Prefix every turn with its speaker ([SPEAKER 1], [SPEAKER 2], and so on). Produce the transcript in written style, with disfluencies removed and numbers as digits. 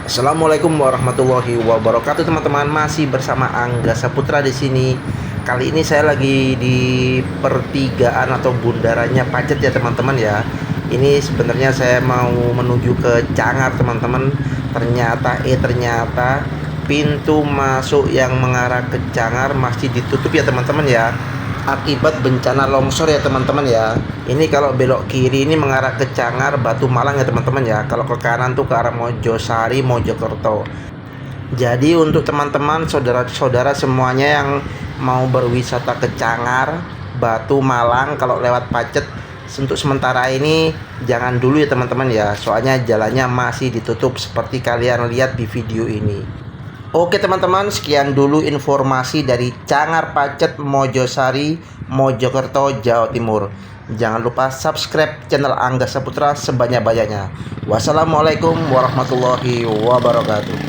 [SPEAKER 1] Assalamualaikum warahmatullahi wabarakatuh, teman-teman. Masih bersama Angga Saputra di sini. Kali ini saya lagi di pertigaan atau bundarannya Pacet ya, teman-teman ya. Ini sebenarnya saya mau menuju ke Cangar, teman-teman. Ternyata pintu masuk yang mengarah ke Cangar masih ditutup ya, teman-teman ya. Akibat bencana longsor ya, teman-teman ya. Ini kalau belok kiri ini mengarah ke Cangar, Batu Malang ya, teman-teman ya. Kalau ke kanan tuh ke arah Mojosari, Mojokerto. Jadi untuk teman-teman, saudara-saudara semuanya yang mau berwisata ke Cangar, Batu Malang, kalau lewat Pacet, untuk sementara ini jangan dulu ya, teman-teman ya. Soalnya jalannya masih ditutup seperti kalian lihat di video ini. Oke teman-teman, sekian dulu informasi dari Cangar, Pacet, Mojosari, Mojokerto, Jawa Timur. Jangan lupa subscribe channel Angga Saputra sebanyak-banyaknya. Wassalamualaikum warahmatullahi wabarakatuh.